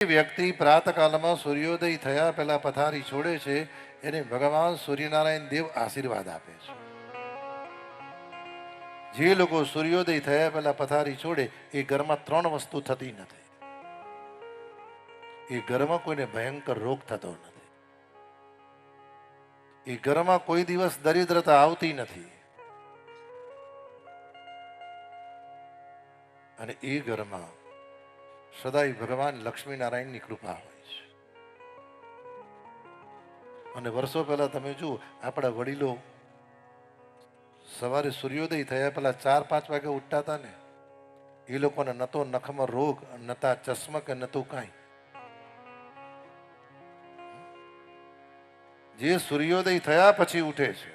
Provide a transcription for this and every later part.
વ્યક્તિ પ્રાતકાલમાં સૂર્યોદય થયા પહેલા પથારી છોડે છે એને ભગવાન સૂર્યનારાયણ દેવ આશીર્વાદ આપે છે. જે લોકો સૂર્યોદય થયા પહેલા પથારી છોડે એ ઘરમાં 3 વસ્તુ થતી નથી. એ ઘરમાં કોઈને ભયંકર રોગ થતો નથી. એ ઘરમાં કોઈ દિવસ દરિદ્રતા આવતી નથી. અને એ ઘરમાં સદાય ભગવાન લક્ષ્મીનારાયણની કૃપા હોય છે. અને વર્ષો પહેલા તમે જુઓ આપણા વડીલો સવારે સૂર્યોદય થયા પહેલા 4-5 વાગે ઉઠતા હતા ને, એ લોકોને ન તો નખમાં રોગ, નતા ચશ્મા કે નતું કાંઈ. જે સૂર્યોદય થયા પછી ઉઠે છે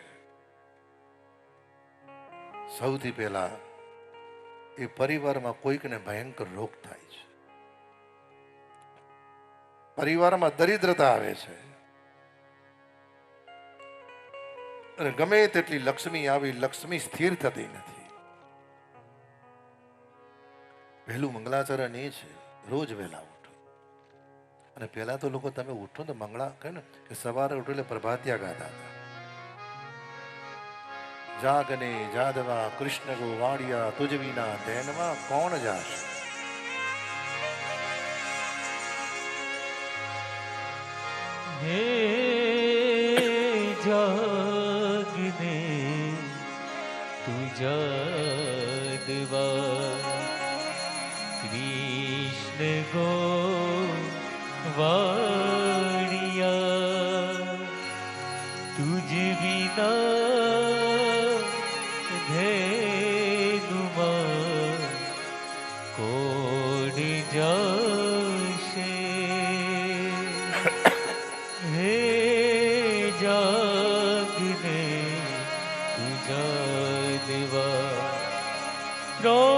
સૌથી પહેલા એ પરિવારમાં કોઈકને ભયંકર રોગ થાય છે, પરિવારમાં દરિદ્રતા આવે છે. અને ગમે તેટલી લક્ષ્મી આવી, લક્ષ્મી સ્થિર થતી નથી. પહેલું મંગલાચરણ એ છે રોજ વહેલા ઉઠો. અને પહેલા તો લોકો તમે ઉઠો ને મંગળા કહે ને કે સવારે ઉઠો એટલે પ્રભાતિયા ગાતા હતા. જાગને જાદવા કૃષ્ણ ગો વાડિયા તુજ વિના ધેનમાં કોણ જાશે. હે જાગને તું જાદવા કૃષ્ણ ગો વાડિયા તુજ વિના ધેનુમાં કોણ જાશે. હે જાગને તું જાદવા 360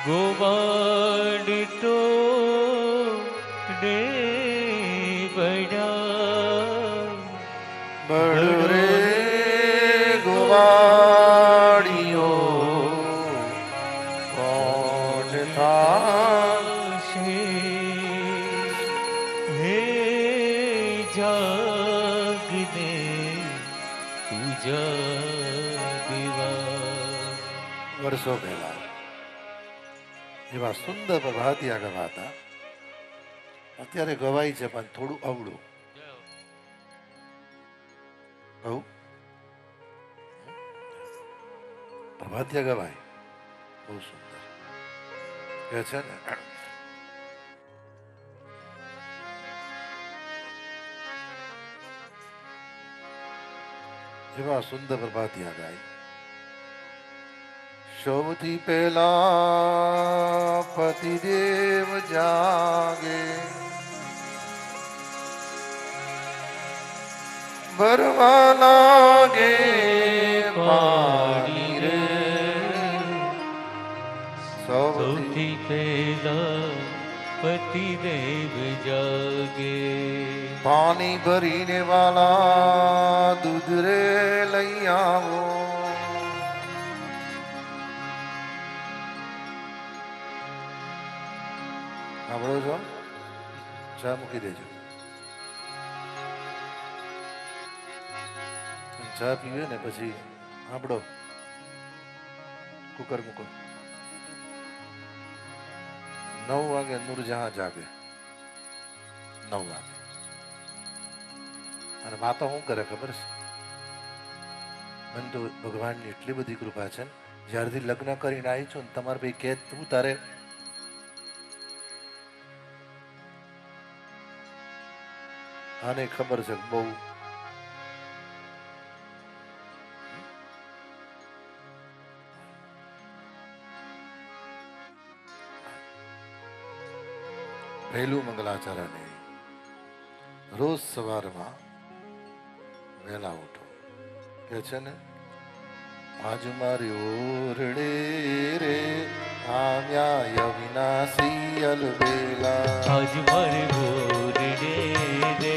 ગોવાડ તો ડે બળ રે ગોવાળિયો કોણ થાશે. હે જાગને તું જાદવા. વર્ષો પહેલા એવા સુંદર પ્રભાતિયા ગવાતા. અત્યારે ગવાય છે પણ થોડું અવળું. કહું પ્રભાતિયા ગવાય બહુ સુંદર કે છે ને. એવા સુંદર પ્રભાતિયા ગાય. સૌથી પહેલા પતિદેવ જાગે, ભરવા લાગે પાણી રે. સૌથી પહેલા પતિદેવ જાગે, પાણી ભરીને વાલા દૂધ રે લઈ આવો. સાંભળો છો? ચા મૂકી દેજો. ચા પીવે ને પછી સાંભળો, કુકર મૂકો. 9 વાગે નૂરજહાં જાગે. 9 વાગે. અને માતા શું કરે ખબર છે? મને તો ભગવાનની એટલી બધી કૃપા છે. જ્યારથી લગ્ન કરીને આવી છું ને તમારે ભાઈ કે તું તારે આને ખબર છે બહુ પહેલું મંગલાચરણ રોજ સવારમાં વહેલા ઉઠો. કે છે ને આજ મારી ઓરડે રે આવ્યા અવિનાશી અલબેલા. આજ મારે ઓરડે રે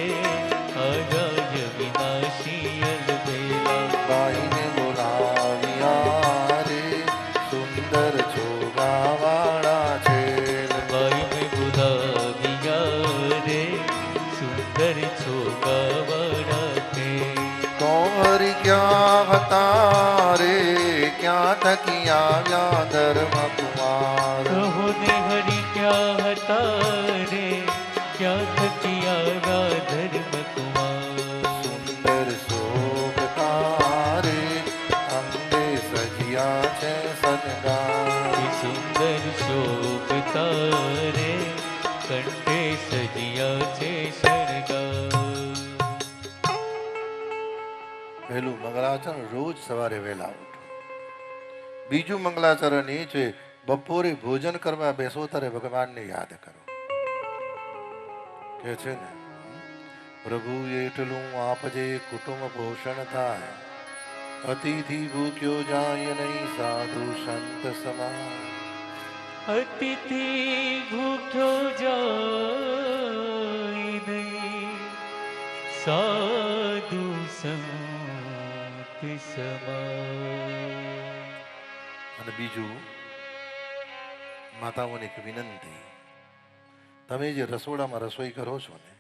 આવ્યા અવિનાશી અલબેલા. બાઈને બોલાવ્યા રે ક્યાં થકી આવ્યા ધર્મ કુમાર કહો ને હરિ ક્યાં હતા રે ક્યાં થકી આવ્યા ધર્મ કુમાર સુંદર શોભતા રે અંગે સજ્યા છે સનગાર સુંદર શોભતા રે કંઠે સજિયા છે શણગાર પહેલું મંગલાચરણ રોજ સવારે વહેલા ઉઠો. બીજું મંગલાચરણ એ છે બપોરે ભોજન કરવા બેસો ત્યારે ભગવાનને યાદ કરો. કે છે ને પ્રભુ એટલું આપજે કુટુંબ પોષણ થાય અતિથિ ભૂખ્યો જાય નહીં સાધુ સંત સમાન અતિથિ ભૂખ્યો જાય નહીં સાધુ સંત સમાન. અને બીજું માતાઓની એક વિનંતી, તમે જે રસોડામાં રસોઈ કરો છો ને